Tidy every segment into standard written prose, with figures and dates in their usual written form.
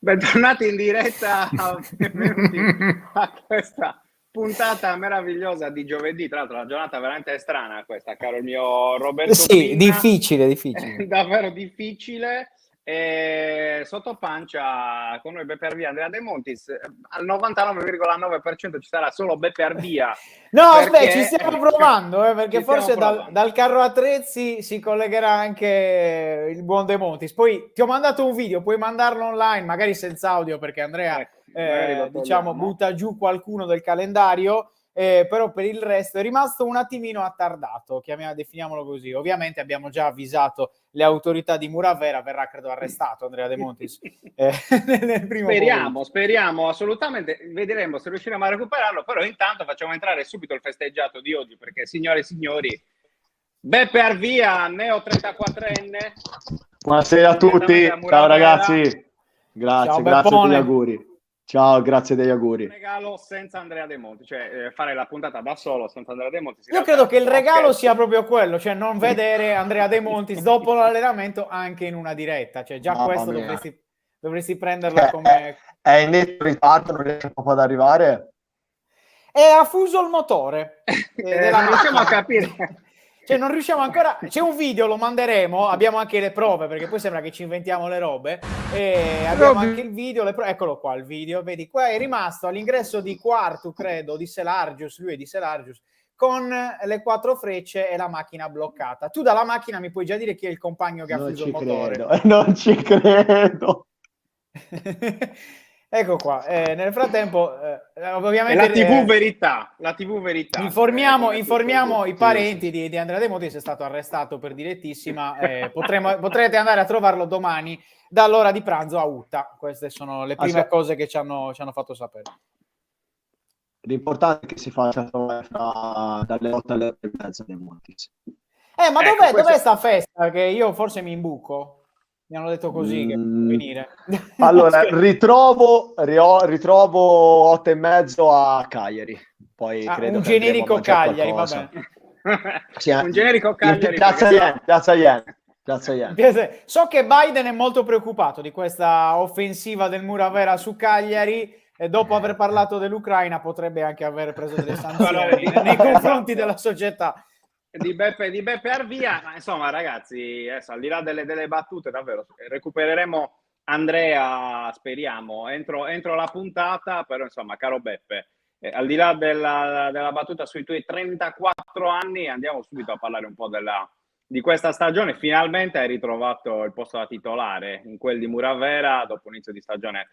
Bentornati in diretta, benvenuti a questa puntata meravigliosa di giovedì. Tra l'altro, una giornata veramente strana questa, caro il mio Roberto. Sì, Pinna. difficile. Davvero difficile. E sotto pancia con noi Beppe Arvia, Andrea De Montis. Al 99,9% ci sarà solo Beppe Arvia. No, aspetta, ci stiamo provando, perché forse provando. dal carro attrezzi si collegherà anche il buon De Montis. Poi ti ho mandato un video, puoi mandarlo online, magari senza audio, perché Andrea butta giù qualcuno del calendario. Però per il resto è rimasto un attimino attardato, definiamolo così. Ovviamente abbiamo già avvisato le autorità di Muravera, verrà credo arrestato Andrea De Montis nel primo speriamo assolutamente, vedremo se riusciremo a recuperarlo, però intanto facciamo entrare subito il festeggiato di oggi, perché signore e signori, Beppe Arvia, neo 34enne. Buonasera a tutti, ciao ragazzi, grazie degli auguri. Ciao, grazie degli auguri. Un regalo senza Andrea De Monti, cioè fare la puntata da solo senza Andrea De Monti. Io credo che il regalo sia proprio quello, cioè non vedere Andrea De Monti dopo l'allenamento anche in una diretta, cioè già questo dovresti prenderla come... È in netto ritardo, non riesce proprio ad arrivare? È a fuso il motore. Non riusciamo a capire. Cioè non riusciamo ancora, c'è un video, lo manderemo, abbiamo anche le prove, perché poi sembra che ci inventiamo le robe, e abbiamo anche il video, eccolo qua il video, vedi, qua è rimasto all'ingresso di quarto, credo, di Selargius, lui è di Selargius, con le 4 frecce e la macchina bloccata. Tu dalla macchina mi puoi già dire chi è il compagno che ha fuso il motore? Non ci credo. Ecco qua, nel frattempo ovviamente la TV verità, informiamo i parenti di Andrea De Montis, è stato arrestato per direttissima, potrete andare a trovarlo domani dall'ora di pranzo a Utah. Queste sono le prime cose che ci hanno fatto sapere. L'importante è che si faccia trovare dalle 8 alle 8 e mezza De Montis. Ma dov'è sta festa? Che io forse mi imbuco. Mi hanno detto così che venire. Allora, ritrovo 8 e mezzo a Cagliari. Poi credo un generico Cagliari, va bene. Sì, un generico Cagliari. Piazza Yen. So che Biden è molto preoccupato di questa offensiva del Muravera su Cagliari, e dopo aver parlato dell'Ucraina potrebbe anche aver preso delle sanzioni nei confronti della società. Di Beppe Arvia, ma insomma ragazzi, al di là delle battute, davvero recupereremo Andrea, speriamo, entro la puntata, però insomma, caro Beppe, al di là della battuta sui tuoi 34 anni, andiamo subito a parlare un po' di questa stagione. Finalmente hai ritrovato il posto da titolare in quel di Muravera, dopo un inizio di stagione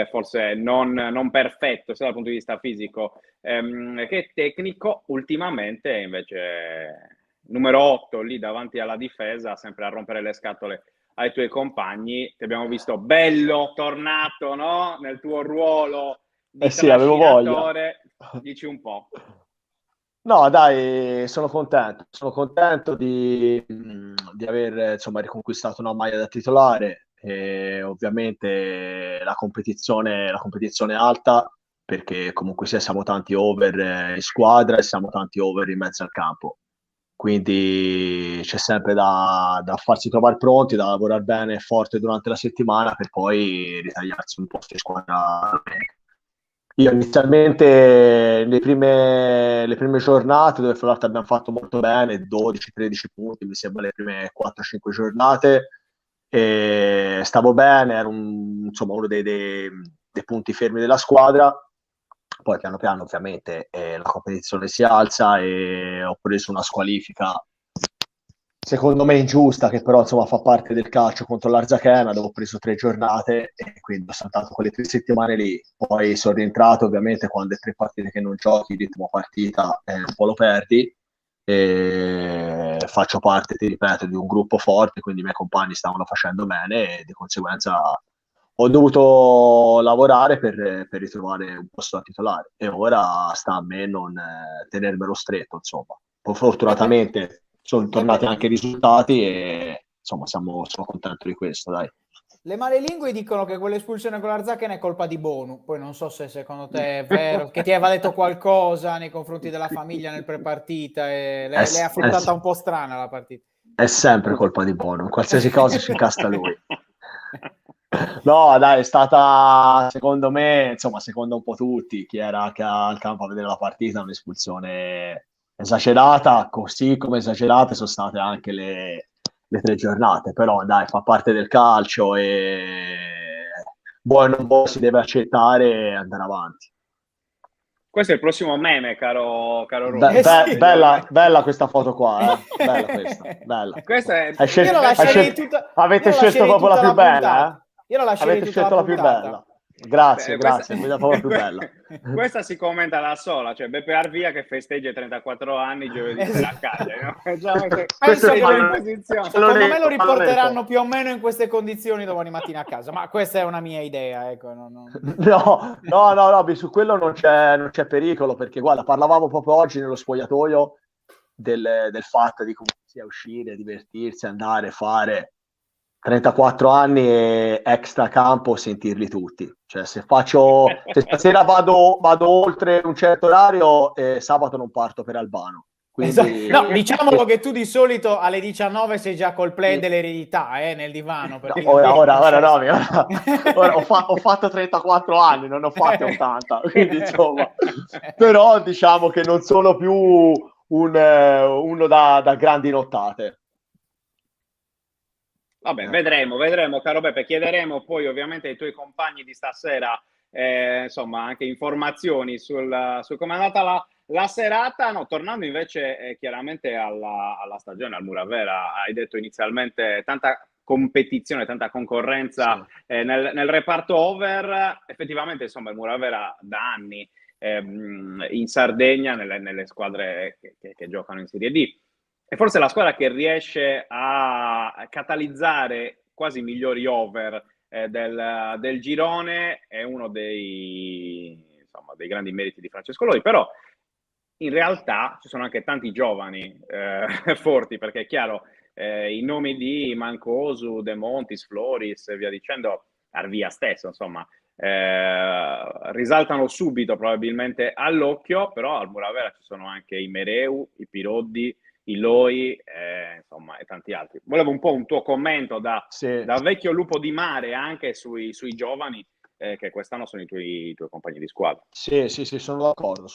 forse non perfetto sia dal punto di vista fisico che tecnico. Ultimamente invece numero 8 lì davanti alla difesa, sempre a rompere le scatole ai tuoi compagni. Ti abbiamo visto bello, tornato, no? Nel tuo ruolo di avevo voglia. Dici un po'. No, dai, sono contento di aver riconquistato una maglia da titolare. E ovviamente la competizione è alta, perché comunque siamo tanti over in squadra e siamo tanti over in mezzo al campo, quindi c'è sempre da farsi trovare pronti, da lavorare bene e forte durante la settimana per poi ritagliarsi un posto in squadra. Io inizialmente le prime giornate dove fra l'altro abbiamo fatto molto bene, 12-13 punti mi sembra le prime 4-5 giornate, e stavo bene, ero uno dei punti fermi della squadra. Poi piano piano ovviamente la competizione si alza e ho preso una squalifica secondo me ingiusta, che però fa parte del calcio, contro l'Arzachena, dove ho preso 3 giornate e quindi ho saltato quelle 3 settimane lì. Poi sono rientrato, ovviamente quando è 3 partite che non giochi, il ritmo partita un po' lo perdi, e faccio parte, ti ripeto, di un gruppo forte, quindi i miei compagni stavano facendo bene e di conseguenza ho dovuto lavorare per ritrovare un posto da titolare, e ora sta a me non tenermelo stretto, insomma. Poi fortunatamente sono tornati anche i risultati e insomma sono contento di questo, dai. Le malelingue dicono che quell'espulsione con l'Arzachena è colpa di Bonu, poi non so se secondo te è vero, che ti aveva detto qualcosa nei confronti della famiglia nel prepartita e l'hai affrontata un po' strana la partita. È sempre colpa di Bonu, in qualsiasi cosa ci incasta lui. No, dai, è stata, secondo me, insomma, secondo un po' tutti, chi era anche al campo a vedere la partita, un'espulsione esagerata, così come esagerate sono state anche le 3 giornate, però dai, fa parte del calcio e vuoi o non vuoi si deve accettare e andare avanti. Questo è il prossimo meme, caro Roma. Sì. Bella questa foto qua, Bella questa, bella. Questa è... Io la lascerei tutta, Avete io la scelto lascerei proprio la tutta più la bella, puntata. Io la lascerei Avete tutta scelto la la più puntata. bella. Grazie, Questa, mi dà proprio più bella. Questa si commenta da sola, cioè Beppe Arvia che festeggia i 34 anni giovedì sera a Cagliari, no? Penso che secondo me lo riporteranno più o meno in queste condizioni domani mattina a casa, ma questa è una mia idea, ecco. No, Robby, su quello non c'è pericolo, perché guarda, parlavamo proprio oggi nello spogliatoio del fatto di come sia uscire, divertirsi, andare, fare 34 anni e extra campo sentirli tutti. Cioè, se stasera vado oltre un certo orario, sabato non parto per Albano. Quindi... Esatto. No, diciamolo che tu di solito alle 19 sei già col play dell'eredità nel divano. No, ora ho fatto 34 anni, non ho fatto 80, quindi insomma, però diciamo che non sono più uno da grandi nottate. Vabbè, vedremo, caro Beppe, chiederemo poi ovviamente ai tuoi compagni di stasera, insomma, anche informazioni sul come è andata la serata. No, tornando invece chiaramente alla stagione, al Muravera, hai detto inizialmente tanta competizione, tanta concorrenza nel reparto over. Effettivamente, insomma, il Muravera da anni in Sardegna, nelle squadre che giocano in Serie D. E forse la squadra che riesce a catalizzare quasi i migliori over del girone è uno dei grandi meriti di Francesco Loi, però in realtà ci sono anche tanti giovani forti, perché è chiaro, i nomi di Mancosu, De Montis, Floris e via dicendo, Arvia stesso, insomma, risaltano subito probabilmente all'occhio, però al Muravera ci sono anche i Mereu, i Piroddi, i Loi, insomma, e tanti altri. Volevo un po' un tuo commento da vecchio lupo di mare anche sui giovani, che quest'anno sono i tuoi compagni di squadra. Sì, sono d'accordo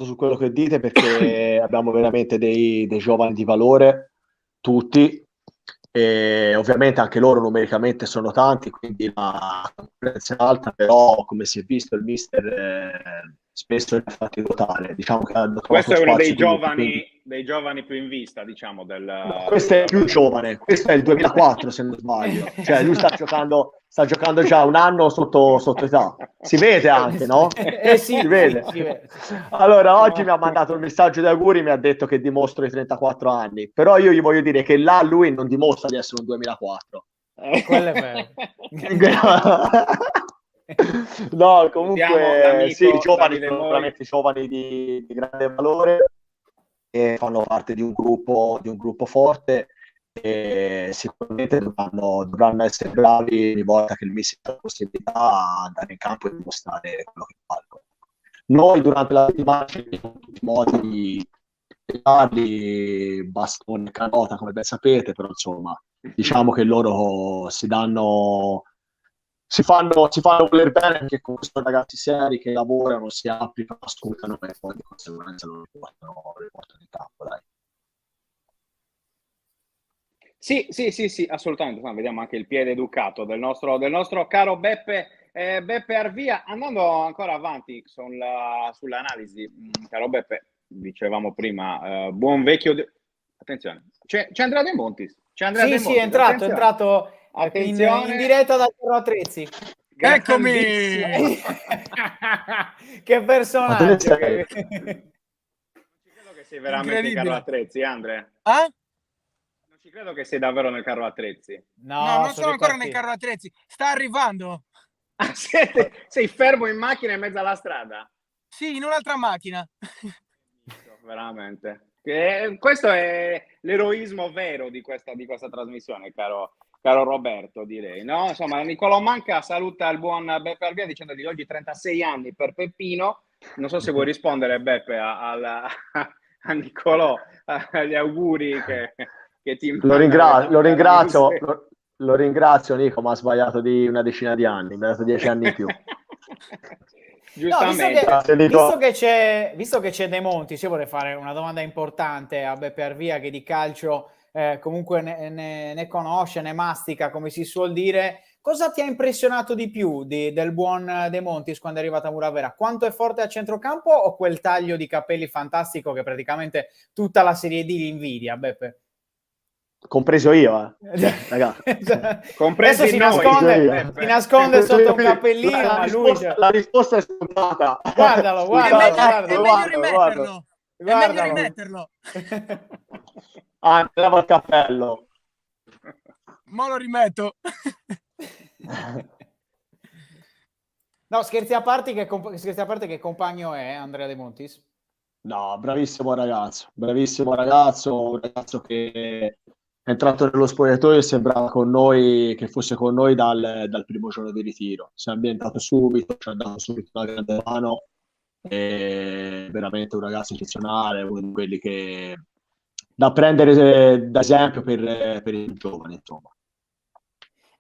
su quello che dite, perché abbiamo veramente dei giovani di valore, tutti, e ovviamente anche loro numericamente sono tanti, quindi la concorrenza è alta, però come si è visto il mister spesso li ha fatti votare, diciamo che hanno questo è uno dei quindi... giovani più in vista, diciamo, No, questo è più giovane, questo è il 2004 se non sbaglio, cioè lui sta giocando già un anno sotto età, si vede anche, no? Sì, si vede. Sì. Allora oggi mi ha mandato un messaggio di auguri, mi ha detto che dimostro i 34 anni, però io gli voglio dire che là lui non dimostra di essere un 2004. Quello è vero. No, comunque sì, i giovani sono veramente giovani di grande valore e fanno parte di un gruppo forte, e sicuramente dovranno essere bravi ogni volta che il mister ha la possibilità a andare in campo e dimostrare quello che fanno. Noi durante la settimana cerchiamo tutti i modi di dargli bastone e canota, come ben sapete, però insomma diciamo che loro si fanno voler bene, perché con questi ragazzi seri che lavorano, si applicano, ascoltano e poi di conseguenza lo riportano in campo, dai. Sì, assolutamente. Vediamo anche il piede educato del nostro caro Beppe Arvia. Andando ancora avanti sull'analisi, caro Beppe, dicevamo prima, buon vecchio... Attenzione, c'è Andrea De Montis. Sì, è entrato in diretta da Terra Attrezzi. Eccomi! Che personaggio! Non ci credo che sei veramente in carro attrezzi, Andrea. Non ci credo che sei davvero nel carro attrezzi. No, non sono ancora nel carro attrezzi. Sta arrivando. Ah, sei fermo in macchina in mezzo alla strada? Sì, in un'altra macchina. Veramente. Questo è l'eroismo vero di questa trasmissione, caro Roberto, direi. No? Insomma, Nicolò Manca saluta il buon Beppe Arvia dicendogli oggi 36 anni per Peppino. Non so se vuoi rispondere, Beppe, a Nicolò, agli auguri che ti lo ringrazio. Lo ringrazio Nico, ma ha sbagliato di una decina di anni, mi ha dato 10 anni in più. Giustamente. Visto che c'è De Montis, io vorrei fare una domanda importante a Beppe Arvia, che di calcio comunque ne conosce, ne mastica, come si suol dire. Cosa ti ha impressionato di più del buon De Montis quando è arrivato a Muravera? Quanto è forte a centrocampo o quel taglio di capelli fantastico che praticamente tutta la Serie D gli invidia, Beppe? Compreso io, ragazzi. Adesso si nasconde sotto un cappellino, ma lui... La risposta è scontata. Guardalo. È meglio rimetterlo. Andiamo al cappello. Ma lo rimetto. No, scherzi a parte, che compagno è Andrea De Montis? No, bravissimo ragazzo, un ragazzo che è entrato nello spogliatoio e sembrava che fosse con noi dal primo giorno di ritiro. Si è ambientato subito, ci ha dato subito una grande mano, è veramente un ragazzo eccezionale, uno di quelli che da prendere da esempio per i giovani, insomma.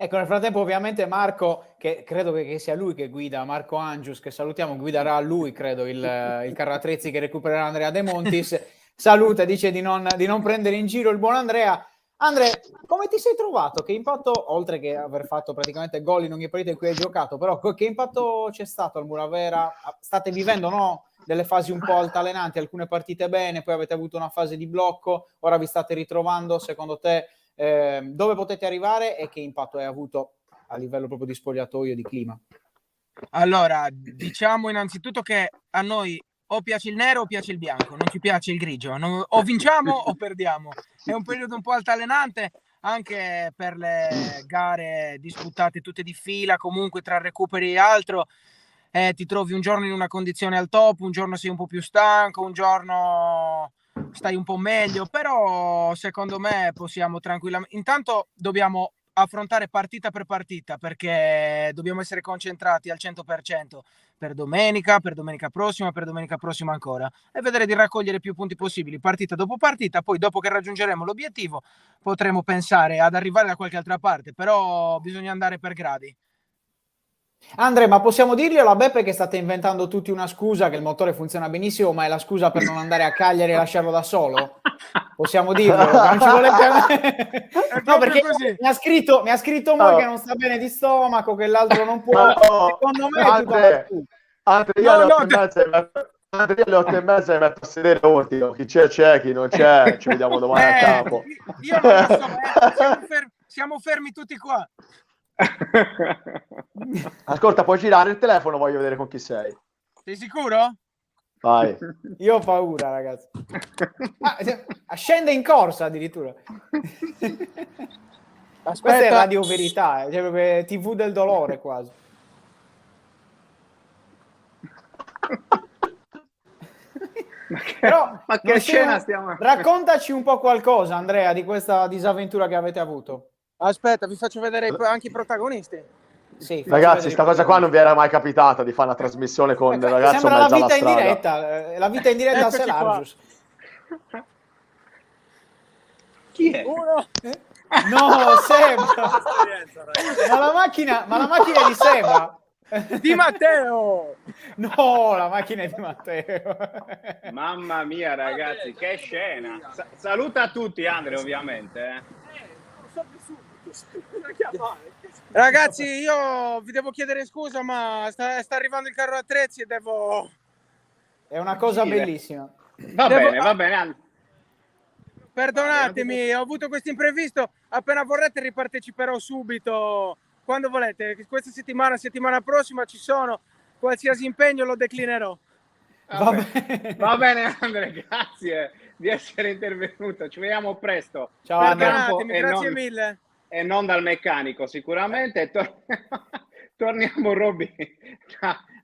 Ecco, nel frattempo ovviamente Marco, che credo che sia lui che guida, Marco Angius, che salutiamo, guiderà lui, credo, il carro attrezzi che recupererà Andrea De Montis, saluta, dice di non prendere in giro il buon Andrea. Andrea, come ti sei trovato? Che impatto, oltre che aver fatto praticamente gol in ogni partita in cui hai giocato, però che impatto c'è stato al Muravera? State vivendo, no? Delle fasi un po' altalenanti, alcune partite bene, poi avete avuto una fase di blocco, ora vi state ritrovando, secondo te dove potete arrivare e che impatto hai avuto a livello proprio di spogliatoio, di clima? Allora, diciamo innanzitutto che a noi o piace il nero o piace il bianco, non ci piace il grigio, o vinciamo o perdiamo. È un periodo un po' altalenante anche per le gare disputate tutte di fila, comunque tra recuperi e altro. Ti trovi un giorno in una condizione al top, un giorno sei un po' più stanco, un giorno stai un po' meglio, però secondo me possiamo tranquillamente... Intanto dobbiamo affrontare partita per partita, perché dobbiamo essere concentrati al 100% per domenica prossima ancora, e vedere di raccogliere più punti possibili partita dopo partita. Poi dopo che raggiungeremo l'obiettivo potremo pensare ad arrivare da qualche altra parte, però bisogna andare per gradi. Andrea, ma possiamo dirgli alla Beppe che state inventando tutti una scusa, che il motore funziona benissimo, ma è la scusa per non andare a Cagliari e lasciarlo da solo? Possiamo dirlo? Non ci vuole no, perché mi ha scritto uno che non sta bene di stomaco, che l'altro non può. Secondo me è Andrea, alle 8:30 mi metto a sedere ordino. Chi c'è, chi non c'è, ci vediamo domani a campo. Io non lo so, siamo fermi tutti qua. Ascolta, puoi girare il telefono, voglio vedere con chi sei. Sei sicuro? Vai. Io ho paura, ragazzi. Scende in corsa addirittura. Questa è Radio Verità, cioè proprio TV del dolore quasi. Ma che scena stiamo... Raccontaci un po' qualcosa, Andrea, di questa disavventura che avete avuto. Aspetta, vi faccio vedere anche i protagonisti. Sì, ragazzi, sta cosa qua non vi era mai capitata, di fare una trasmissione con il ragazzo sembra mezzo la vita alla strada. In diretta, la vita in diretta a Selargius. Chi è? No, Seba. ma la macchina è di Seba. Di Matteo. No, la macchina è di Matteo. Mamma mia, ragazzi, che scena. Saluta a tutti, Andrea, ovviamente. Ragazzi, io vi devo chiedere scusa, ma sta arrivando il carro attrezzi e devo... È una cosa bellissima. Va bene. Perdonatemi, ho avuto questo imprevisto. Appena vorrete riparteciperò subito, quando volete. Questa settimana prossima ci sono. Qualsiasi impegno lo declinerò. Va bene, Andrea, grazie di essere intervenuto. Ci vediamo presto. Ciao, Andrea. Grazie mille. E non dal meccanico, sicuramente. Torniamo, Robby,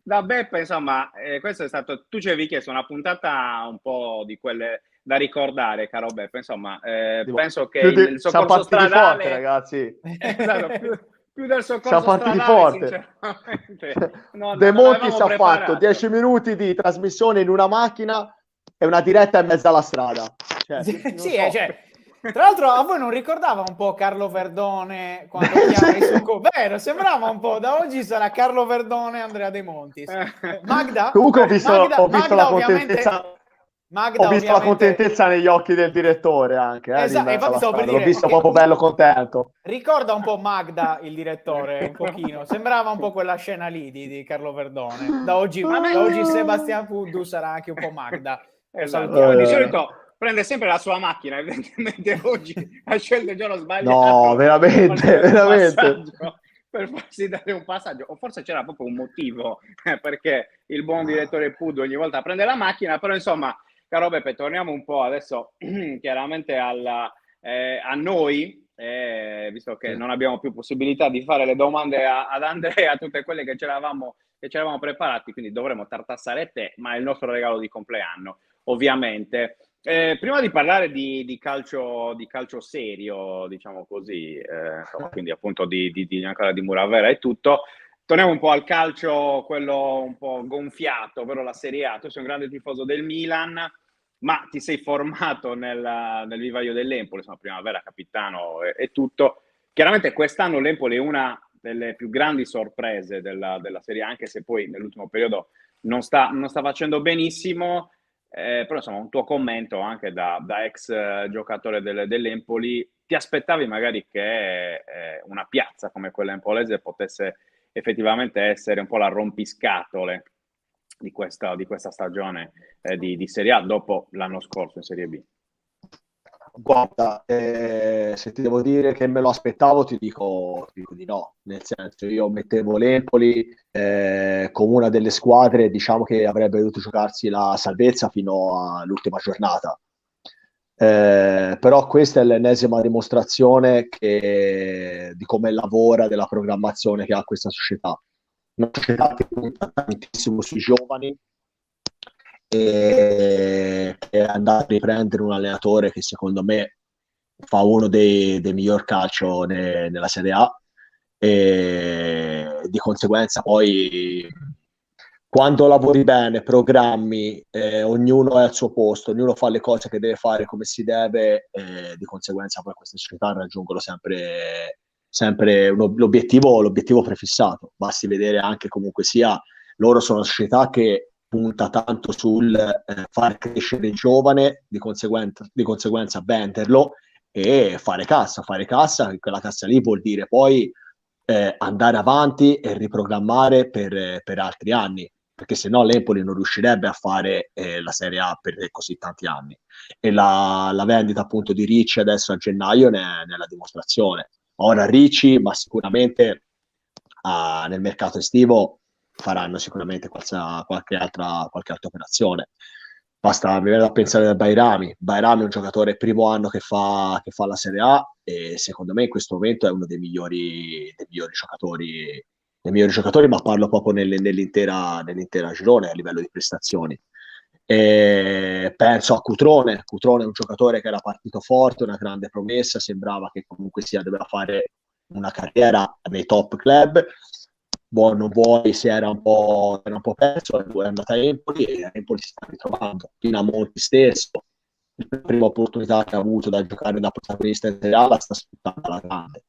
da Beppe. Insomma, questo è stato... Tu ci avevi chiesto una puntata un po' di quelle da ricordare, caro Beppe. Insomma, penso che il soccorso stradale... Forte, ragazzi. Esatto, più del soccorso stradale, forte. Sinceramente. De Montis ha fatto 10 minuti di trasmissione in una macchina e una diretta in mezzo alla strada. Tra l'altro a voi non ricordava un po' Carlo Verdone quando chiama su vero, sembrava un po', da oggi sarà Carlo Verdone e Andrea De Montis. Magda? Comunque ho visto la contentezza negli occhi del direttore anche. L'ho visto proprio bello contento. Ricorda un po' Magda, il direttore, un pochino. Sembrava un po' quella scena lì di Carlo Verdone. Da oggi Sebastian Puddu sarà anche un po' Magda. Esatto. Di solito prende sempre la sua macchina, evidentemente oggi ha scelto il giorno sbagliato. No, veramente. Per farsi dare un passaggio, o forse c'era proprio un motivo perché il buon direttore Puddu ogni volta prende la macchina, però insomma, caro Beppe, torniamo un po' adesso chiaramente a noi, visto che non abbiamo più possibilità di fare le domande ad Andrea, tutte quelle che ci eravamo preparati, quindi dovremo tartassare te, ma è il nostro regalo di compleanno, ovviamente. Prima di parlare di calcio serio, diciamo così, insomma, quindi appunto ancora di Muravera e tutto, torniamo un po' al calcio, quello un po' gonfiato, ovvero la Serie A. Tu sei un grande tifoso del Milan, ma ti sei formato nel vivaio dell'Empoli, insomma, primavera, capitano e tutto. Chiaramente quest'anno l'Empoli è una delle più grandi sorprese della Serie A, anche se poi nell'ultimo periodo non sta facendo benissimo. Però insomma un tuo commento anche da ex giocatore dell'Empoli, ti aspettavi magari che una piazza come quella empolese potesse effettivamente essere un po' la rompiscatole di questa stagione di Serie A dopo l'anno scorso in Serie B? Guarda, se ti devo dire che me lo aspettavo, ti dico di no, nel senso, io mettevo l'Empoli come una delle squadre, diciamo, che avrebbe dovuto giocarsi la salvezza fino all'ultima giornata, però questa è l'ennesima dimostrazione di come lavora, della programmazione che ha questa società, una società che punta tantissimo sui giovani, e è andato a riprendere un allenatore che secondo me fa uno dei miglior calcio nella Serie A, e di conseguenza poi quando lavori bene, programmi, ognuno è al suo posto, ognuno fa le cose che deve fare come si deve, di conseguenza poi queste società raggiungono sempre l'obiettivo prefissato. Basti vedere anche, comunque sia, loro sono una società che punta tanto sul far crescere il giovane, di conseguenza venderlo e fare cassa. Quella cassa lì vuol dire poi andare avanti e riprogrammare per altri anni, perché se no l'Empoli non riuscirebbe a fare la Serie A per così tanti anni, e la vendita appunto di Ricci adesso a gennaio ne è la dimostrazione. Ora Ricci, ma sicuramente nel mercato estivo faranno sicuramente qualche altra operazione. Basta, mi viene da pensare da Bairami è un giocatore primo anno che fa la Serie A, e secondo me in questo momento è uno dei migliori giocatori, ma parlo proprio nell'intera girone a livello di prestazioni. E penso a Cutrone è un giocatore che era partito forte, una grande promessa, sembrava che comunque doveva fare una carriera nei top club. Non vuoi, se era un po' perso, è andata a Empoli e a Empoli si sta ritrovando. Pinamonti stesso, la prima opportunità che ha avuto da giocare da protagonista in Serie A la sta sfruttando alla grande.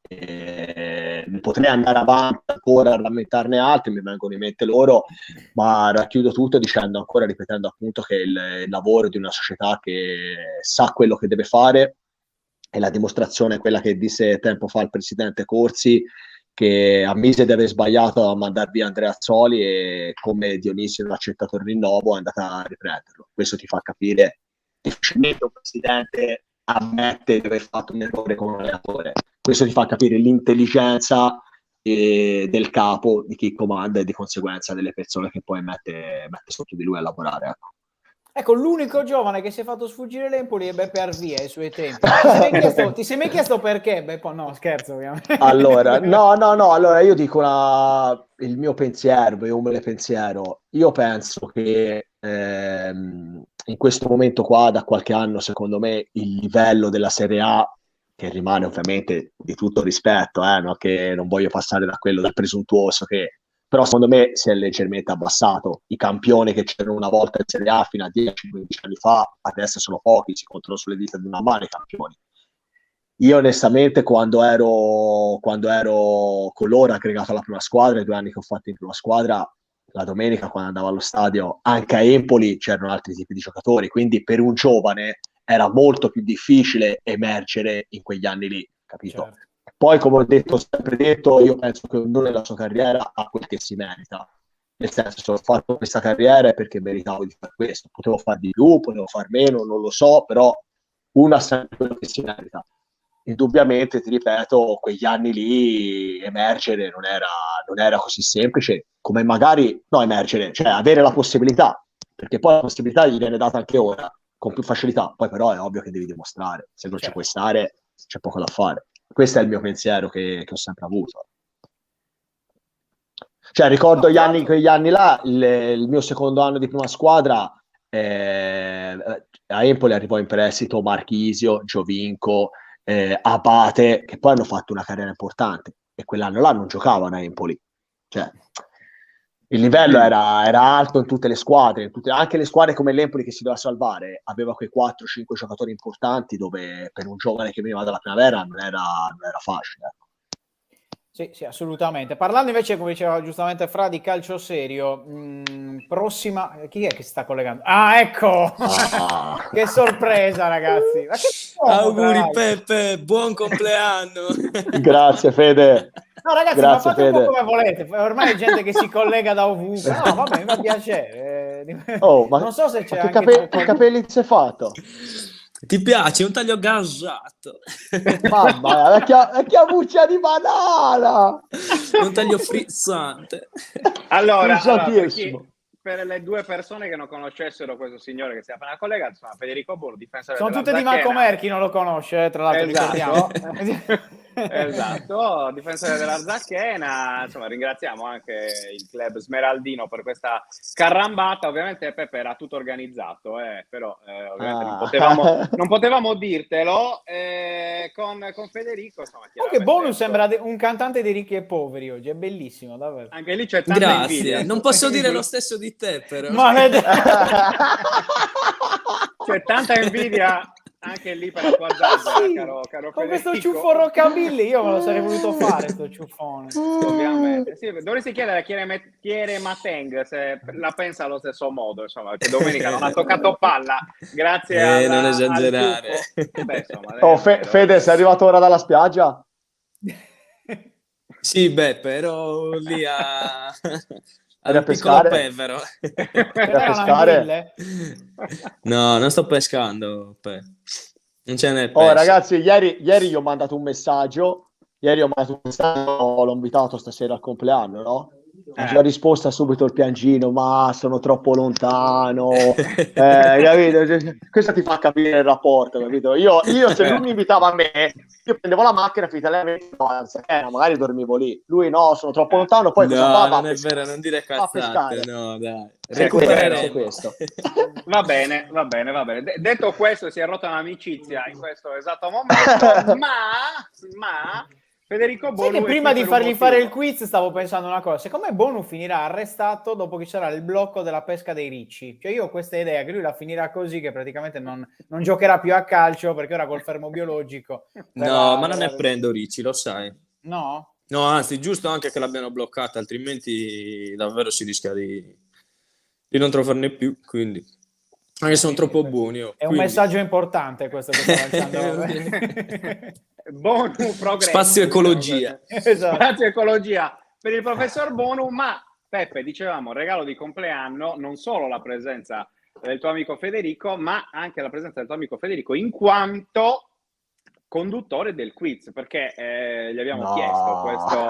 Potrei andare avanti ancora a rammentarne altri, mi vengono in mente loro, ma racchiudo tutto ripetendo appunto che il lavoro di una società che sa quello che deve fare, e la dimostrazione è quella che disse tempo fa il presidente Corsi, che ammise di aver sbagliato a mandare via Andrea Azzoli, e come Dionisio non ha accettato il rinnovo è andata a riprenderlo. Questo ti fa capire, difficilmente un presidente ammette di aver fatto un errore come allenatore. Questo ti fa capire l'intelligenza del capo, di chi comanda, e di conseguenza delle persone che poi mette sotto di lui a lavorare. Ecco, l'unico giovane che si è fatto sfuggire l'Empoli è Beppe Arvia ai suoi tempi. Ti sei mai chiesto perché? Beppe? No, scherzo, ovviamente. Allora, no, allora io dico il mio pensiero, il umile pensiero. Io penso che in questo momento qua, da qualche anno, secondo me, il livello della Serie A, che rimane ovviamente di tutto rispetto, no? Che non voglio passare dal presuntuoso che... Però secondo me si è leggermente abbassato. I campioni che c'erano una volta in Serie A fino a 10-15 anni fa, adesso sono pochi, si contano sulle dita di una mano i campioni. Io onestamente quando ero con loro aggregato alla prima squadra, i 2 anni che ho fatto in prima squadra, la domenica quando andavo allo stadio, anche a Empoli c'erano altri tipi di giocatori, quindi per un giovane era molto più difficile emergere in quegli anni lì, capito? Certo. Poi, come ho detto, sempre detto, io penso che ognuno nella sua carriera ha quel che si merita. Nel senso, se ho fatto questa carriera è perché meritavo di fare questo. Potevo far di più, potevo far meno, non lo so, però uno ha sempre quello che si merita. Indubbiamente, ti ripeto, quegli anni lì emergere non era così semplice, come magari, no, emergere, cioè avere la possibilità, perché poi la possibilità gli viene data anche ora, con più facilità. Poi però è ovvio che devi dimostrare, se non ci Certo. puoi stare, c'è poco da fare. Questo è il mio pensiero che ho sempre avuto. Cioè, ricordo quegli anni là, il mio secondo anno di prima squadra, a Empoli arrivò in prestito Marchisio, Giovinco, Abate, che poi hanno fatto una carriera importante, e quell'anno là non giocavano a Empoli. Cioè, il livello era alto in tutte le squadre, anche le squadre come l'Empoli che si doveva salvare, aveva quei 4-5 giocatori importanti dove per un giovane che veniva dalla primavera non era facile. Sì, sì, assolutamente. Parlando invece, come diceva giustamente Fra, di calcio serio, prossima... Chi è che si sta collegando? Ah, ecco! Che sorpresa, ragazzi! Ma che auguri Peppe, buon compleanno! Grazie Fede! No, ragazzi, grazie, ma fate Fede. un po' come volete. Ormai è gente che si collega da ovunque. No, vabbè, mi fa piacere. Ma non so se c'è che, anche... che capelli ti sei fatto? Ti piace? Un taglio gassato. Mamma mia, vecchia buccia di banana! Un taglio frizzante. Allora per le 2 persone che non conoscessero questo signore che si è appena collegato, insomma, Federico Bolo, difensore Sono della tutte di Marco Merchi, non lo conosce, tra l'altro, ricordiamo. Esatto, difensore della Zacchena, insomma ringraziamo anche il club smeraldino per questa carrambata. Ovviamente Peppe era tutto organizzato, però ovviamente non potevamo dirtelo. Con Federico, insomma, anche Bonus sembra un cantante dei ricchi e poveri oggi, è bellissimo, davvero. Anche lì c'è tanta invidia. Non posso dire lo stesso di te, però. C'è tanta invidia anche lì per la tua zanzara, caro con Federico. Questo ciuffo rockabilly io me lo sarei voluto fare, sto ciuffone. Ovviamente, sì, dovresti chiedere a Chiere Mateng se la pensa allo stesso modo, insomma, che domenica non ha toccato palla, grazie non esagerare. Beh, insomma, Fede, sei arrivato ora dalla spiaggia? Sì, Beppe, ero lì al piccolo Pevero. A pescare? No, non sto pescando. Non ce n'è pesce. Ragazzi, ieri gli ho mandato un messaggio. L'ho invitato stasera al compleanno, no? Ha già risposto subito il piangino, ma sono troppo lontano, capito? Questo ti fa capire il rapporto, capito? Io se lui mi invitava a me, io prendevo la macchina, magari dormivo lì. Lui no, sono troppo lontano, poi non è vero, non dire cazzate, no, dai. Recupereremo questo. Va bene. Detto questo, si è rotta un'amicizia in questo esatto momento, ma Federico Bonu, sai che prima di fargli fare il quiz stavo pensando una cosa: secondo me Bonu finirà arrestato dopo che sarà il blocco della pesca dei ricci. Cioè io ho questa idea che lui la finirà così, che praticamente non giocherà più a calcio perché ora col fermo biologico ma non ne prendo ricci, lo sai. No, anzi, giusto anche che l'abbiano bloccata, altrimenti davvero si rischia di non trovarne più, quindi anche sono troppo buoni. È un messaggio importante questo che sta lanciando. Bonu progresso. Spazio ecologia. Esatto. Spazio ecologia per il professor Bonu. Ma Peppe, dicevamo, regalo di compleanno, non solo la presenza del tuo amico Federico, ma anche la presenza del tuo amico Federico in quanto conduttore del quiz, perché gli abbiamo chiesto questo.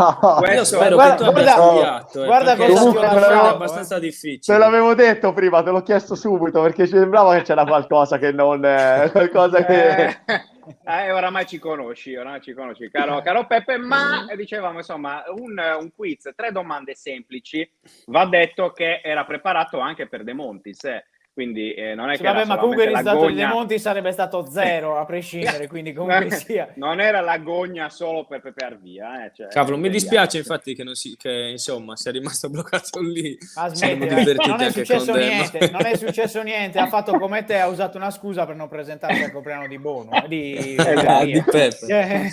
Io spero che tu abbia studiato. Guarda cosa ti ho lasciato, è abbastanza difficile. Te l'avevo detto prima, te l'ho chiesto subito perché ci sembrava che c'era qualcosa che non qualcosa che oramai ci conosci, caro Peppe, ma dicevamo insomma un quiz, 3 domande semplici. Va detto che era preparato anche per De Montis, quindi non è sì, che vabbè, era ma comunque il solamente risultato di l'agonia. De Monti sarebbe stato 0 a prescindere, quindi comunque sia. Non era l'agonia solo per Pepe Arvia, cioè, Cavolo, mi dispiace intendiamoci. infatti che insomma sia rimasto bloccato lì. Ma Siamo smettila, divertiti non è anche successo con Dem. niente, non è successo niente, ha fatto come te, ha usato una scusa per non presentarsi al compleanno di Bono, di Di Peppe.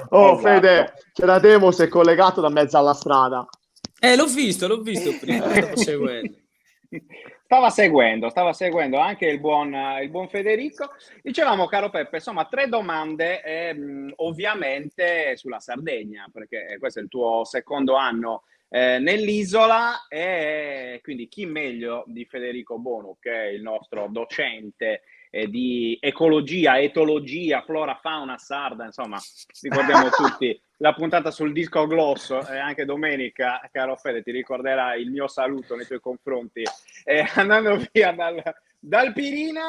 Oh, Esatto. Fede, c'era Demos è collegato da mezzo alla strada. L'ho visto prima, stavo seguendo. Stava seguendo anche il buon Federico. Dicevamo, caro Peppe, insomma, 3 domande ovviamente sulla Sardegna, perché questo è il tuo secondo anno nell'isola, e quindi chi meglio di Federico Bonu, che è il nostro docente di ecologia, etologia, flora, fauna sarda, insomma, ricordiamo tutti la puntata sul disco glosso, e anche domenica, caro Fede, ti ricorderà il mio saluto nei tuoi confronti. Andando via dal Pirina,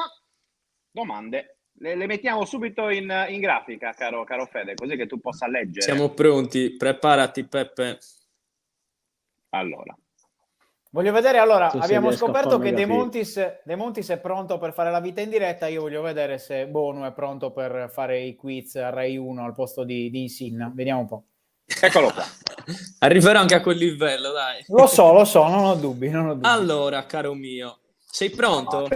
domande. Le mettiamo subito in grafica, caro Fede, così che tu possa leggere. Siamo pronti, preparati Peppe. Allora. Voglio vedere, abbiamo riesco a scoperto farmi che De capire. Montis è pronto per fare la vita in diretta, io voglio vedere se Bono è pronto per fare i quiz a Rai 1 al posto di Insinna, vediamo un po'. Eccolo qua. Arriverò anche a quel livello, dai. Lo so, non ho dubbi. Allora, caro mio, sei pronto?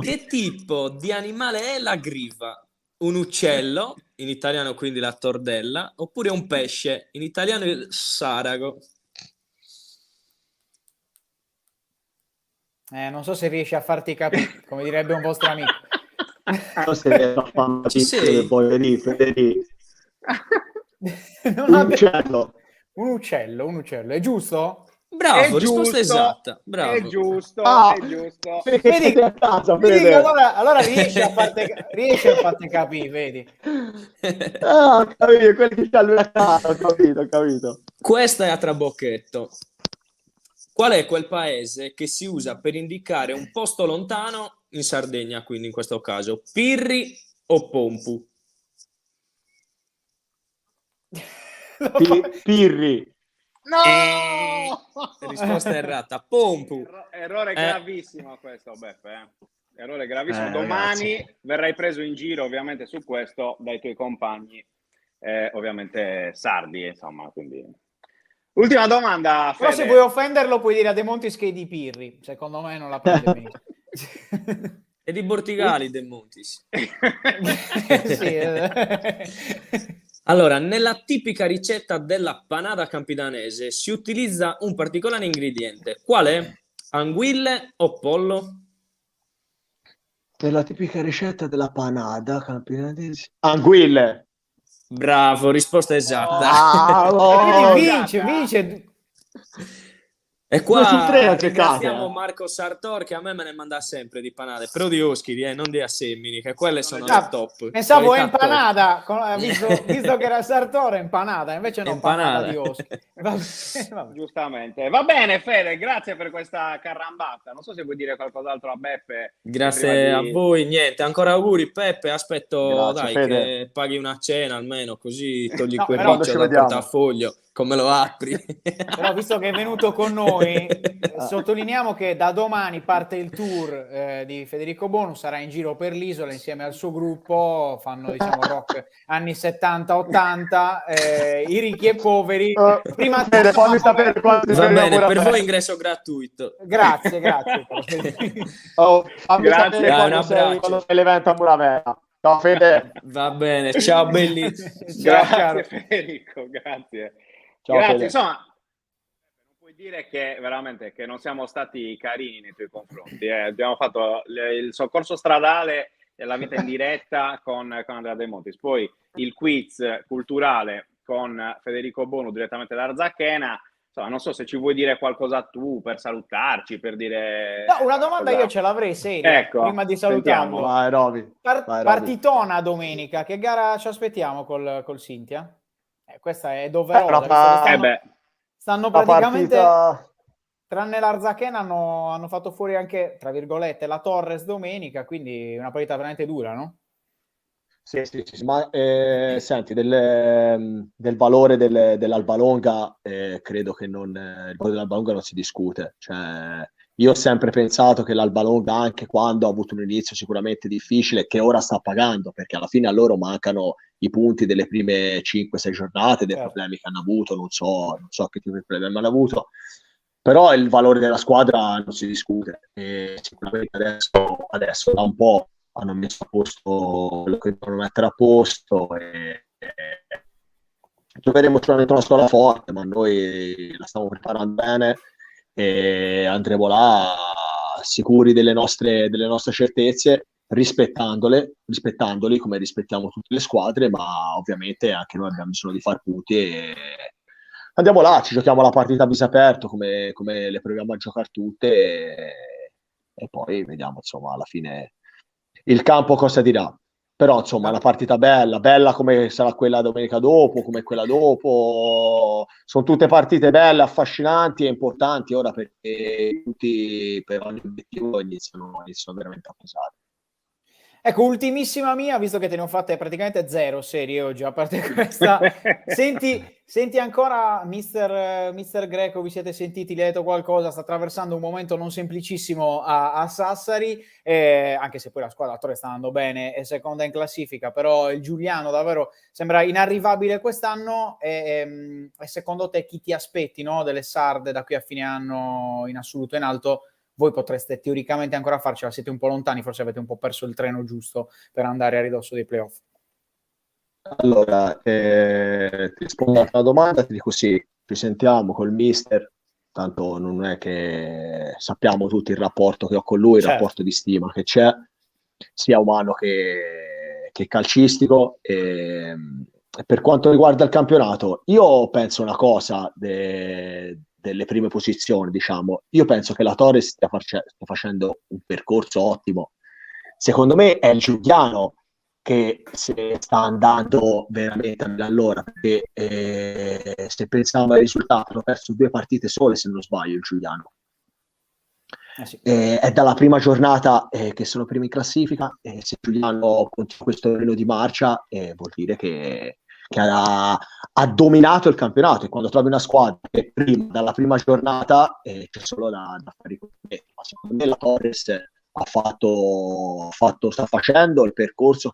Che tipo di animale è la griva? Un uccello, in italiano quindi la tordella, oppure un pesce, in italiano il sarago? Non so se riesci a farti capire, come direbbe un vostro amico. Ci sei? Un uccello, è giusto? Bravo, risposta esatta. Bravo. È giusto. Vedi, a casa, vedi, allora riesci a farti capire, vedi. Ho capito, quelli che sta lui a casa, ho capito. Questa è a trabocchetto. Qual è quel paese che si usa per indicare un posto lontano in Sardegna, quindi in questo caso? Pirri o Pompu? Pirri. No! Risposta errata. Pompu. Errore gravissimo questo, Beppe. Errore gravissimo. Domani ragazzi, verrai preso in giro, ovviamente, su questo dai tuoi compagni, ovviamente sardi, insomma, quindi... Ultima domanda, Fede. Però se vuoi offenderlo puoi dire a De Montis che è di Pirri, secondo me non la prende benissimo. E di Bortigali, De Montis. Sì. Allora, nella tipica ricetta della panada campidanese si utilizza un particolare ingrediente. Qual è? Anguille o pollo? Nella tipica ricetta della panada campionese. Anguille. Bravo, risposta esatta. Vince. E qua 2 su 3 ringraziamo Marco Sartor, che a me ne manda sempre di panade, però di Oschidi, non di Assemini, che quelle sono le top. Pensavo Qualità empanada, top. visto che era Sartore, empanada, invece no, panada di Oschidi. Giustamente. Va bene, Fede, grazie per questa carrambata. Non so se vuoi dire qualcos'altro a Beppe. Grazie a voi, niente, ancora auguri Peppe, aspetto Grazie, dai Fede. che paghi una cena almeno, così togli No, quel però- riccio dal portafoglio, come lo apri. Però visto che è venuto con noi, sottolineiamo che da domani parte il tour di Federico Bonu, sarà in giro per l'isola insieme al suo gruppo, fanno diciamo rock anni 70-80, i ricchi e poveri. Prima fammi sapere quanto Va bene, per voi ingresso gratuito. Grazie. Fammi Grazie. sapere Dai, un quando sei abbraccio. l'evento a Muravera. Ciao Fede. Va bene, ciao belli. Grazie Federico, grazie. Ciao, Grazie, Fede. insomma, non puoi dire che veramente che non siamo stati carini nei tuoi confronti. Abbiamo fatto il soccorso stradale e la vita in diretta con Andrea De Montis, poi il quiz culturale con Federico Bonu direttamente da Arzachena. Insomma, non so se ci vuoi dire qualcosa tu per salutarci, per dire... No, una domanda io ce l'avrei seria, Ecco, prima di sentiamo. salutarlo. Vai Roby. Vai, Roby. Partitona domenica, che gara ci aspettiamo col Cintia? Questa è doverosa, visto che stanno praticamente, tranne l'Arzachena, hanno fatto fuori anche, tra virgolette, la Torres domenica, quindi una partita veramente dura, no? Sì, ma senti, del valore dell'Albalonga, credo che il valore dell'Albalonga non si discute, cioè Io ho sempre pensato che l'Alba Longa, anche quando ha avuto un inizio sicuramente difficile, che ora sta pagando, perché alla fine a loro mancano i punti delle prime 5-6 giornate, dei problemi che hanno avuto, non so che tipo di problemi hanno avuto, però il valore della squadra non si discute, e sicuramente adesso da un po' hanno messo a posto quello che devono mettere a posto, e troveremo sicuramente una squadra forte, ma noi la stiamo preparando bene e andremo là sicuri delle nostre certezze, rispettandoli come rispettiamo tutte le squadre, ma ovviamente anche noi abbiamo bisogno di far punti e andiamo là, ci giochiamo la partita a viso aperto come le proviamo a giocare tutte, e poi vediamo insomma alla fine il campo cosa dirà. Però insomma una partita bella come sarà quella domenica dopo, come quella dopo, sono tutte partite belle, affascinanti e importanti ora, perché tutti per ogni obiettivo iniziano veramente a pesare. Ecco, ultimissima mia, visto che te ne ho fatte praticamente 0 serie oggi, a parte questa. Senti ancora Mister Greco, vi siete sentiti, gli ha detto qualcosa, sta attraversando un momento non semplicissimo a Sassari, anche se poi la squadra Torre sta andando bene, è seconda in classifica, però il Giuliano davvero sembra inarrivabile quest'anno, e secondo te chi ti aspetti, no, delle sarde da qui a fine anno in assoluto in alto? Voi potreste teoricamente ancora farcela, siete un po' lontani, forse avete un po' perso il treno giusto per andare a ridosso dei playoff. Allora, ti rispondo alla domanda, ti dico sì, ci sentiamo col mister, tanto non è che sappiamo tutti il rapporto che ho con lui, il rapporto di stima che c'è, sia umano che calcistico. E per quanto riguarda il campionato, io penso una cosa delle prime posizioni, diciamo. Io penso che la Torres stia facendo un percorso ottimo. Secondo me è il Giuliano che se sta andando veramente allora, perché se pensiamo al risultato, hanno perso 2 partite sole, se non sbaglio, il Giuliano. Sì. È dalla prima giornata che sono primi in classifica, e se Giuliano continua questo reno di marcia, vuol dire che ha dominato il campionato, e quando trovi una squadra che dalla prima giornata c'è solo da fare i complimenti. Ma secondo me la Torres sta facendo il percorso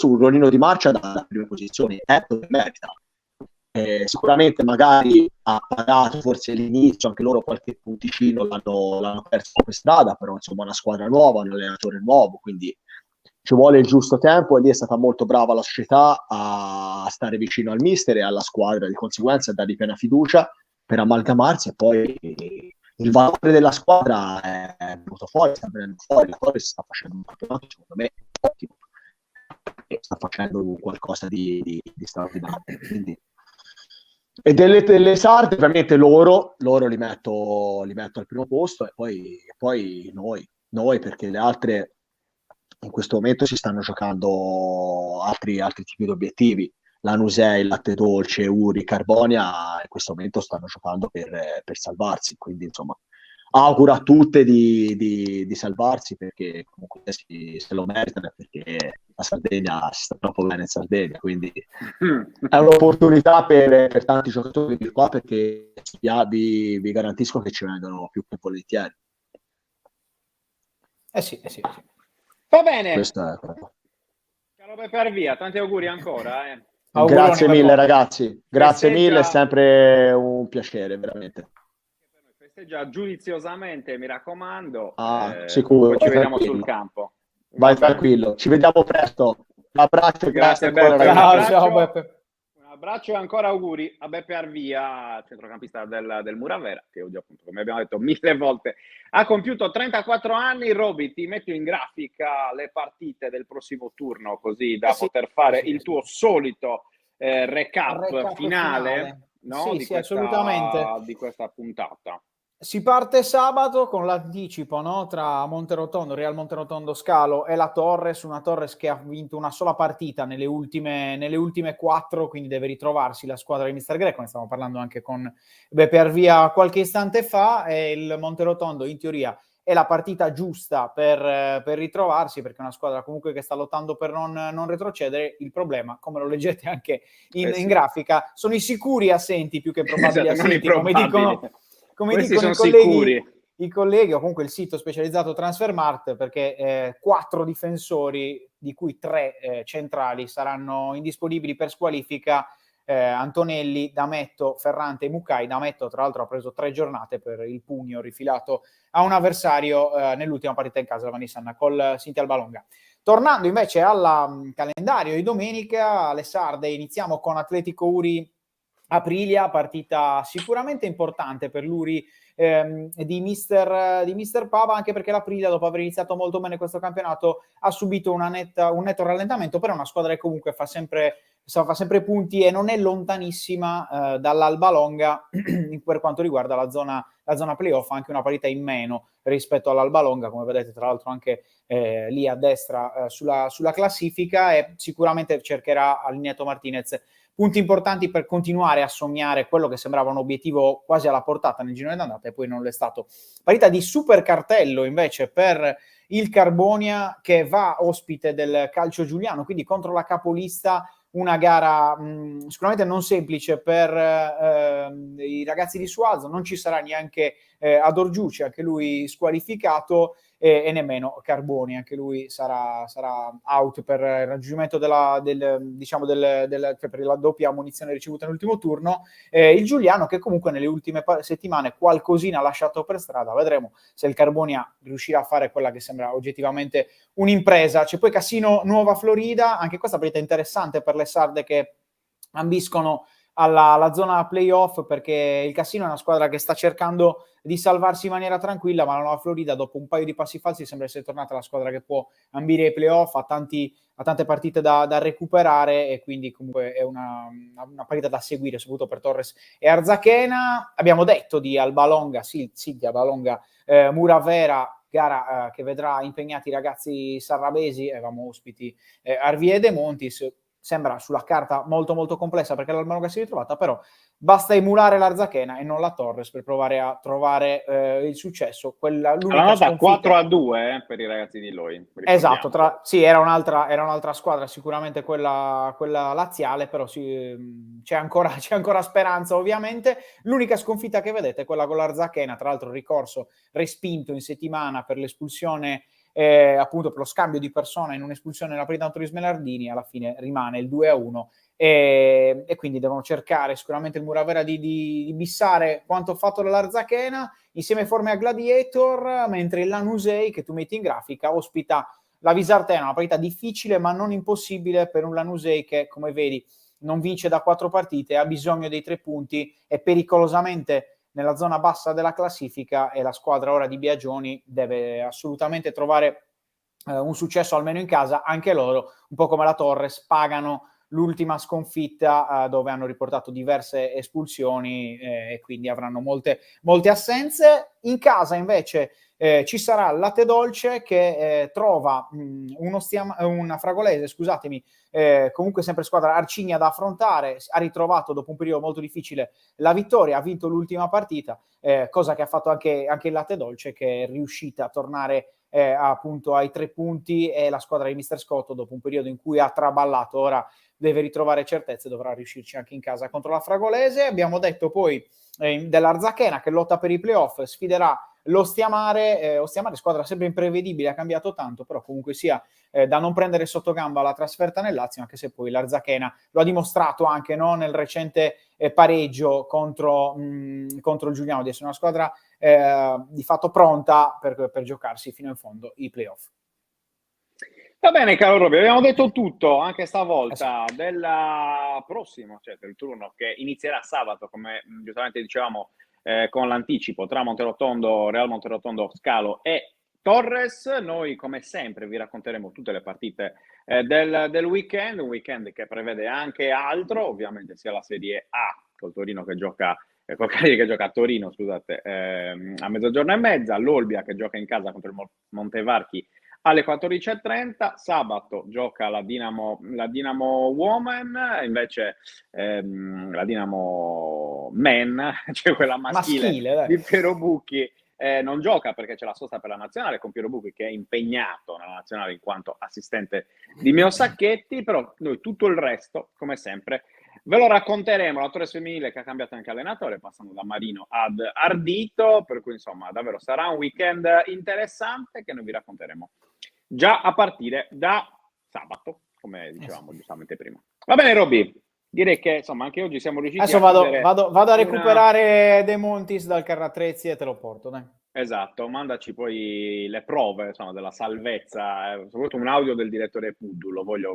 un rollino di marcia dalle prime posizioni, dove merita. Sicuramente magari ha pagato forse all'inizio, anche loro qualche punticino l'hanno perso per strada, però insomma una squadra nuova, un allenatore nuovo, quindi ci vuole il giusto tempo, e lì è stata molto brava la società a stare vicino al mister e alla squadra, di conseguenza a dargli piena fiducia per amalgamarsi, e poi il valore della squadra è venuto fuori, sta venendo fuori. La Torres sta facendo un campionato secondo me ottimo, e sta facendo qualcosa di straordinario, quindi. E delle sarde ovviamente loro li metto al primo posto, e poi noi, perché le altre in questo momento si stanno giocando altri tipi di obiettivi. Lanusei, Latte Dolce, Uri, Carbonia in questo momento stanno giocando per salvarsi, quindi insomma auguro a tutte di salvarsi, perché comunque se lo meritano, perché la Sardegna si sta troppo bene in Sardegna, quindi è un'opportunità per tanti giocatori di qua, perché vi garantisco che ci vengono più che volentieri. Sì. Va bene. Questo è Caro Beppe Arvia, tanti auguri ancora. Grazie mille ragazzi, grazie mille, è sempre un piacere, veramente. Festeggia giudiziosamente, mi raccomando. Sicuro. Ci vediamo sul campo. Vai tranquillo, ci vediamo presto. Un abbraccio, grazie Beppe. Ciao Beppe. Un abbraccio e ancora auguri a Beppe Arvia, centrocampista del Muravera, che oggi appunto, come abbiamo detto 1000 volte, ha compiuto 34 anni. Roby, ti metto in grafica le partite del prossimo turno, così da poter fare il tuo solito recap finale. No? Sì, assolutamente. Di questa puntata. Si parte sabato con l'anticipo, no? Tra Monterotondo, Real Monterotondo Scalo e la Torres, una Torres che ha vinto una sola partita nelle ultime 4, quindi deve ritrovarsi la squadra di Mister Greco. Ne stiamo parlando anche con Beppe Arvia qualche istante fa, e il Monterotondo in teoria è la partita giusta per ritrovarsi, perché è una squadra comunque che sta lottando per non retrocedere. Il problema, come lo leggete anche in grafica, sono i sicuri assenti più che probabili assenti, come dicono i colleghi. i colleghi o comunque il sito specializzato Transfermarkt, perché 4 difensori, di cui 3 centrali, saranno indisponibili per squalifica. Antonelli, Dametto, Ferrante e Mucai. Dametto tra l'altro ha preso 3 giornate per il pugno rifilato a un avversario nell'ultima partita in casa, Vanissan, col Sinti Albalonga. Tornando invece al calendario di domenica, alle sarde, iniziamo con Atletico Uri Aprilia, partita sicuramente importante per l'Uri di Mister Pava, anche perché l'Aprilia, dopo aver iniziato molto bene questo campionato, ha subito un netto rallentamento, però è una squadra che comunque fa sempre punti e non è lontanissima dall'Alba Longa per quanto riguarda la zona playoff, anche una parità in meno rispetto all'Alba Longa, come vedete tra l'altro anche lì a destra sulla classifica, e sicuramente cercherà Aliniato Martinez punti importanti per continuare a sognare quello che sembrava un obiettivo quasi alla portata nel girone d'andata e poi non l'è stato. Parità di super cartello invece per il Carbonia, che va ospite del Calcio Giuliano, quindi contro la capolista. Una gara sicuramente non semplice per i ragazzi di Suazo. Non ci sarà neanche Ador Giuci, anche lui squalificato, e nemmeno Carboni, anche lui sarà out per il raggiungimento per la doppia munizione ricevuta nell'ultimo turno. Il Giuliano, che comunque nelle ultime settimane qualcosina ha lasciato per strada. Vedremo se il Carbonia riuscirà a fare quella che sembra oggettivamente un'impresa. C'è poi Cassino Nuova Florida, anche questa partita interessante per le sarde che ambiscono alla zona playoff, perché il Cassino è una squadra che sta cercando di salvarsi in maniera tranquilla, ma la Nuova Florida, dopo un paio di passi falsi, sembra essere tornata la squadra che può ambire ai playoff, ha tante partite da recuperare, e quindi comunque è una partita da seguire, soprattutto per Torres e Arzachena. Abbiamo detto di Albalonga, sì, di Albalonga, Muravera, gara che vedrà impegnati i ragazzi sarrabesi, avevamo ospiti Arvie De Montis. Sembra sulla carta molto molto complessa, perché l'Albalonga si è ritrovata, però basta emulare l'Arzachena e non la Torres per provare a trovare il successo. La nota 4-2 per i ragazzi di Loi. Esatto, era un'altra squadra, sicuramente quella laziale, però c'è ancora speranza ovviamente. L'unica sconfitta che vedete è quella con l'Arzachena, tra l'altro ricorso respinto in settimana per l'espulsione, appunto per lo scambio di persona in un'espulsione nella partita contro gli Smelardini. Alla fine rimane il 2-1 e quindi devono cercare sicuramente il Muravera di bissare quanto fatto dall'Arzachena insieme ai Formea Gladiator, mentre il Lanusei, che tu metti in grafica, ospita la Visartena, una partita difficile ma non impossibile per un Lanusei che, come vedi, non vince da 4 partite, ha bisogno dei 3 punti, è pericolosamente nella zona bassa della classifica, e la squadra ora di Biagioni deve assolutamente trovare un successo almeno in casa. Anche loro, un po' come la Torres, pagano l'ultima sconfitta dove hanno riportato diverse espulsioni e quindi avranno molte assenze. In casa invece ci sarà Latte Dolce che trova una Fragolese, scusatemi, comunque sempre squadra arcigna da affrontare. Ha ritrovato dopo un periodo molto difficile la vittoria, ha vinto l'ultima partita, cosa che ha fatto anche il Latte Dolce, che è riuscita a tornare appunto ai 3 punti, e la squadra di Mister Scotto, dopo un periodo in cui ha traballato, ora deve ritrovare certezze, dovrà riuscirci anche in casa contro la Fragolese. Abbiamo detto poi dell'Arzachena, che lotta per i playoff, sfiderà l'Ostiamare. Ostiamare, squadra sempre imprevedibile, ha cambiato tanto, però comunque sia da non prendere sotto gamba la trasferta nel Lazio, anche se poi l'Arzachena lo ha dimostrato anche nel recente pareggio contro il Giuliano, di essere una squadra di fatto pronta per giocarsi fino in fondo i playoff. Va bene, caro Roby, abbiamo detto tutto anche stavolta della prossima, cioè del turno che inizierà sabato, come giustamente dicevamo, con l'anticipo tra Monterotondo, Real Monterotondo, Scalo e Torres. Noi come sempre vi racconteremo tutte le partite del weekend, un weekend che prevede anche altro, ovviamente sia la Serie A col Torino che gioca col Cagliari che gioca a Torino, scusate, a 12:30, l'Olbia che gioca in casa contro il Montevarchi alle 14:30, sabato gioca la Dinamo Woman, invece la Dinamo Men, cioè quella maschile di Piero Bucchi, non gioca perché c'è la sosta per la nazionale con Piero Bucchi, che è impegnato nella nazionale in quanto assistente di Meo Sacchetti. Però noi tutto il resto, come sempre, Ve lo racconteremo, la Torres femminile che ha cambiato anche allenatore, passando da Marino ad Ardito, per cui insomma davvero sarà un weekend interessante che noi vi racconteremo già a partire da sabato, come dicevamo giustamente prima. Va bene Robby, direi che insomma anche oggi siamo riusciti adesso vado a recuperare De Montis dal carrattrezzi e te lo porto, dai. Esatto, mandaci poi le prove insomma, della salvezza, soprattutto un audio del direttore Puddu, l'abbiamo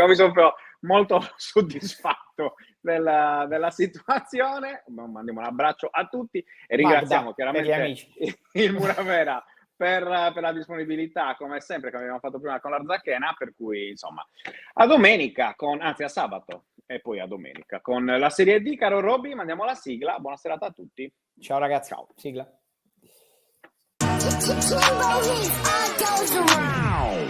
visto proprio molto soddisfatto della situazione. Mandiamo un abbraccio a tutti e ringraziamo chiaramente il Muravera per la disponibilità, come sempre, come abbiamo fatto prima con la Zacchena, per cui insomma a domenica, anzi a sabato e poi a domenica con la Serie D. Caro Robby, mandiamo la sigla, buona serata a tutti. Ciao ragazzi, ciao. Sigla. Goes around.